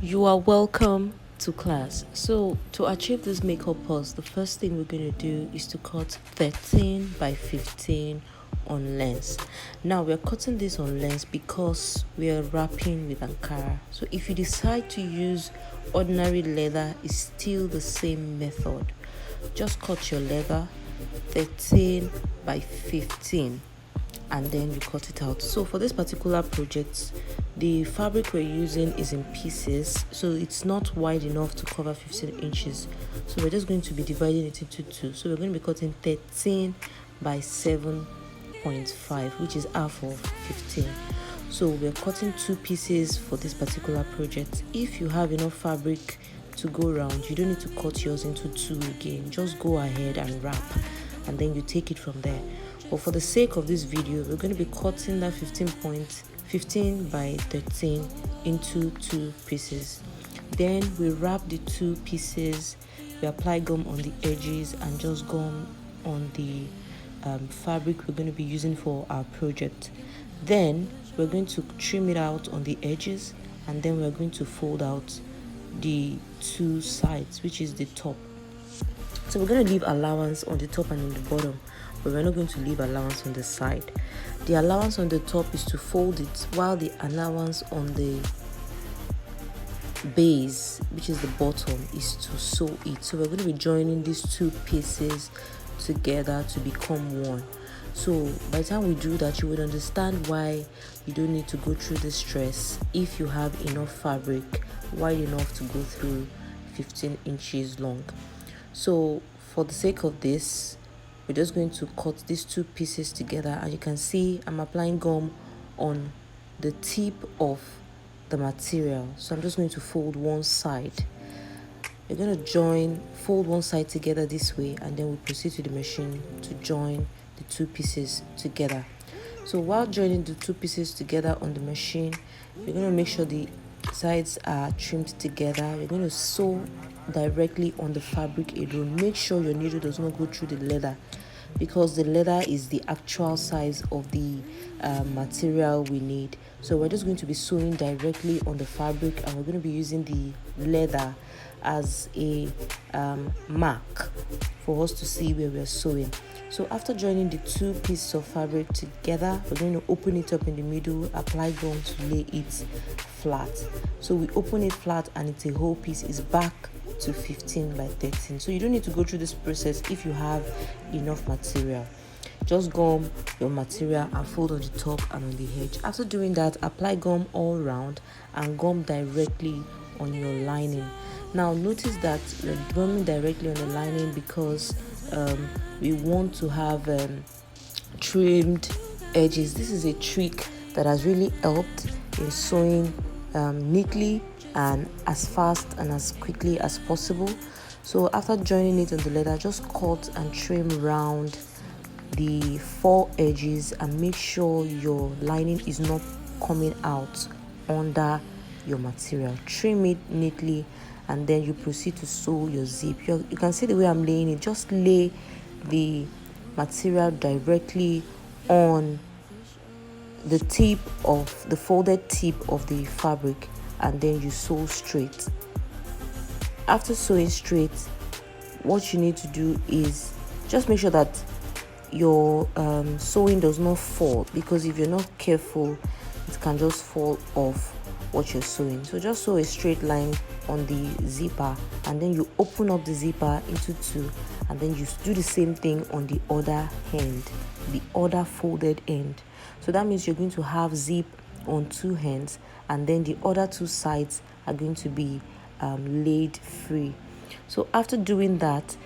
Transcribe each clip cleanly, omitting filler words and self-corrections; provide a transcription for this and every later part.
You are welcome to class. So to achieve this makeup pose, the first thing we're going to do is to cut 13 by 15 on lens. Now we're cutting this on lens because we are wrapping with Ankara. So if you decide to use ordinary leather, it's still the same method. Just cut your leather 13 by 15 and then you cut it out. So for this particular project, the fabric we're using is in pieces, so it's not wide enough to cover 15 inches. So we're just going to be dividing it into two. So we're going to be cutting 13 by 7.5, which is half of 15. So we're cutting two pieces for this particular project. If you have enough fabric to go around, you don't need to cut yours into two again. Just go ahead and wrap, and then you take it from there. But for the sake of this video, we're going to be cutting that 15 by 13 into two pieces. Then we wrap the two pieces, we apply gum on the edges and just gum on the fabric we're going to be using for our project. Then we're going to trim it out on the edges, and then we're going to fold out the two sides, which is the top. So we're going to leave allowance on the top and on the bottom, but we're not going to leave allowance on the side. The allowance on the top is to fold it, while the allowance on the base, which is the bottom, is to sew it. So we're going to be joining these two pieces together to become one. So by the time we do that, you would understand why you don't need to go through the stress if you have enough fabric wide enough to go through 15 inches long. So for the sake of this, we're just going to cut these two pieces together, and you can see I'm applying gum on the tip of the material. So I'm just going to fold one side. We're going to fold one side together this way, and then we proceed to the machine to join the two pieces together. So while joining the two pieces together on the machine, we're going to make sure the sides are trimmed together. We're going to sew directly on the fabric alone. Make sure your needle does not go through the leather, because the leather is the actual size of the material we need. So we're just going to be sewing directly on the fabric, and we're going to be using the leather as a mark for us to see where we're sewing. So after joining the two pieces of fabric together, we're going to open it up in the middle, apply gum to lay it flat. So we open it flat and it's a whole piece. Is back to 15 by 13. So you don't need to go through this process if you have enough material. Just gum your material and fold on the top and on the edge. After doing that, apply gum all around and gum directly on your lining. Now notice that we're gumming directly on the lining because we want to have trimmed edges. This is a trick that has really helped in sewing neatly and as fast and as quickly as possible. So after joining it on the leather, just cut and trim around the four edges and make sure your lining is not coming out under your material. Trim it neatly, and then you proceed to sew your zip. You can see the way I'm laying it. Just lay the material directly on the tip of the folded tip of the fabric, and then you sew straight. After sewing straight, what you need to do is just make sure that your sewing does not fall, because if you're not careful, it can just fall off what you're sewing. So just sew a straight line on the zipper, and then you open up the zipper into two, and then you do the same thing on the other end, the other folded end. So that means you're going to have zip on two ends, and then the other two sides are going to be laid free. So after doing that,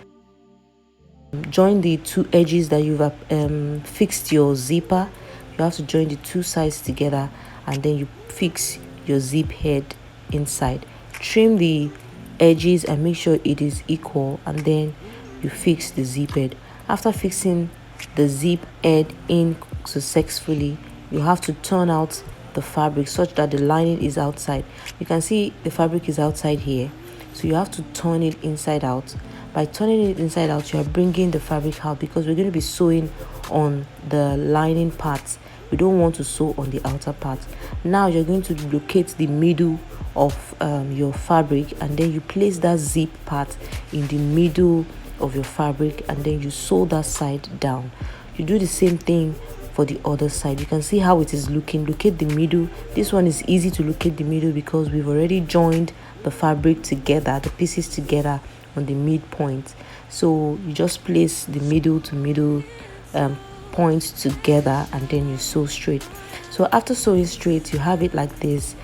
join the two edges that you've fixed your zipper. You have to join the two sides together, and then you fix your zip head inside. Trim the edges and make sure it is equal, and then you fix the zip head. After fixing the zip head in successfully, you have to turn out the fabric such that the lining is outside. You can see the fabric is outside here, so you have to turn it inside out. By turning it inside out, you are bringing the fabric out, because we're going to be sewing on the lining parts we don't want to sew on the outer part. Now you're going to locate the middle of your fabric, and then you place that zip part in the middle of your fabric, and then you sew that side down. You do the same thing for the other side. You can see how it is looking. Locate the middle. This one is easy to locate the middle because we've already joined the fabric together, the pieces together on the midpoint. So you just place the middle to middle points together, and then you sew straight. So after sewing straight, you have it like this.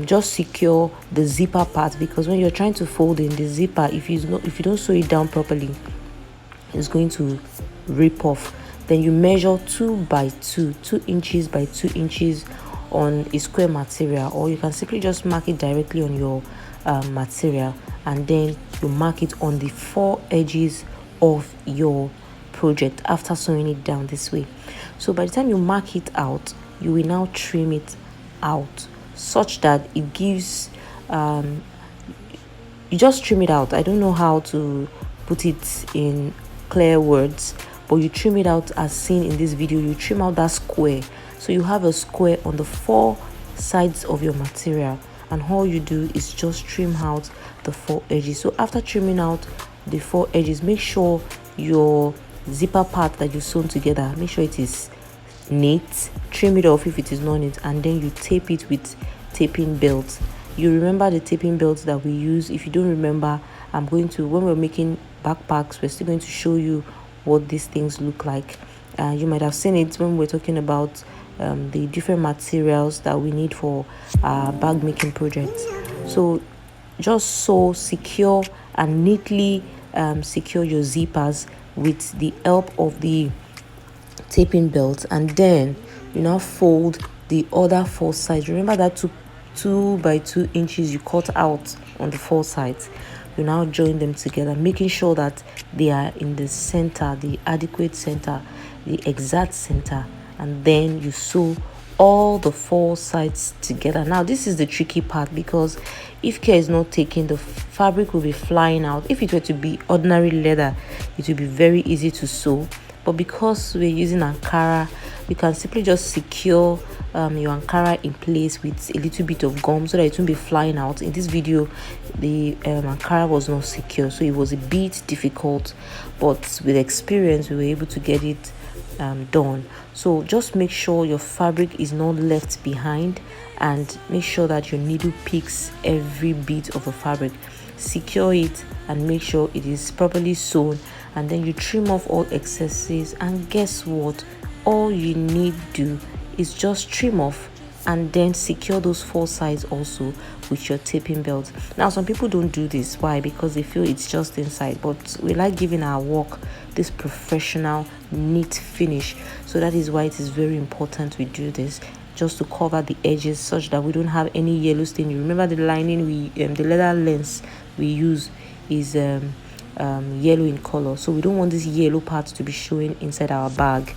Just secure the zipper part, because when you're trying to fold in the zipper, if you don't sew it down properly, it's going to rip off. Then you measure 2 by 2 inches by 2 inches on a square material, or you can simply just mark it directly on your material, and then you mark it on the 4 edges of your project after sewing it down this way. So by the time you mark it out, you will now trim it out such that it gives you just trim it out. I don't know how to put it in clear words, but you trim it out as seen in this video. You trim out that square, so you have a square on the 4 sides of your material, and all you do is just trim out the 4 edges. So after trimming out the 4 edges, make sure your zipper part that you sewn together, make sure it is neat. Trim it off if it is not neat, and then you tape it with taping belt. You remember the taping belts that we use. If you don't remember, I'm going to, when we're making backpacks, we're still going to show you what these things look like. You might have seen it when we're talking about the different materials that we need for our bag making projects. So just sew, secure, and neatly secure your zippers with the help of the taping belt, and then you now fold the other 4 sides. Remember that 2 by 2 inches you cut out on the 4 sides. You now join them together, making sure that they are in the center, the adequate center, the exact center, and then you sew all the 4 sides together. Now this is the tricky part, because if care is not taken, the fabric will be flying out. If it were to be ordinary leather, it would be very easy to sew, but because we're using Ankara, you can simply just secure your Ankara in place with a little bit of gum so that it won't be flying out. In this video, the Ankara was not secure, so it was a bit difficult, but with experience we were able to get it done. So just make sure your fabric is not left behind, and make sure that your needle picks every bit of the fabric. Secure it and make sure it is properly sewn, and then you trim off all excesses. And guess what? All you need to do is just trim off and then secure those 4 sides also with your taping belt. Now some people don't do this. Why? Because they feel it's just inside, but we like giving our work this professional neat finish. So that is why it is very important we do this, just to cover the edges such that we don't have any yellow stain. You remember the lining the leather lens we use is yellow in color, so we don't want this yellow part to be showing inside our bag.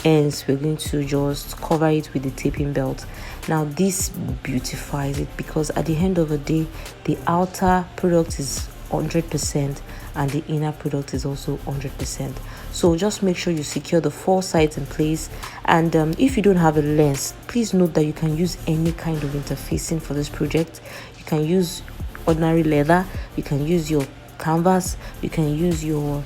Hence we're going to just cover it with the taping belt. Now this beautifies it, because at the end of the day, the outer product is 100% and the inner product is also 100%. So just make sure you secure the 4 sides in place. And if you don't have a lens, please note that you can use any kind of interfacing for this project. You can use ordinary leather, you can use your canvas, you can use your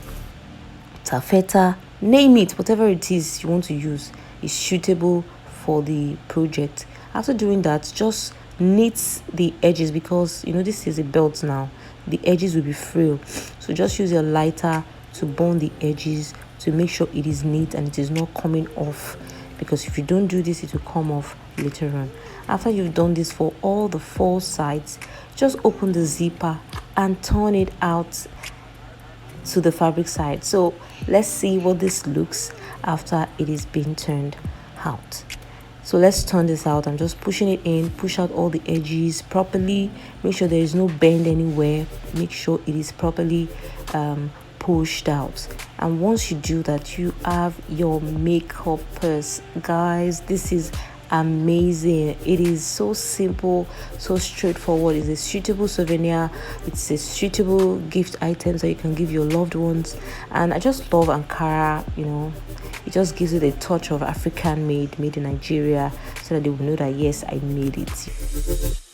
taffeta, name it. Whatever it is you want to use is suitable for the project. After doing that, just knit the edges, because you know this is a belt now, the edges will be frail. So just use your lighter to burn the edges to make sure it is neat and it is not coming off, because if you don't do this, it will come off later on. After you've done this for all the 4 sides, just open the zipper and turn it out to the fabric side. So let's see what this looks after it is being turned out. So let's turn this out. I'm just pushing it in, push out all the edges properly, make sure there is no bend anywhere, make sure it is properly pushed out. And once you do that, you have your makeup purse. Guys, this is amazing. It is so simple, so straightforward. It's a suitable souvenir, it's a suitable gift items that you can give your loved ones. And I just love Ankara, you know, It just gives it a touch of African made in Nigeria, so that they will know that yes, I made it.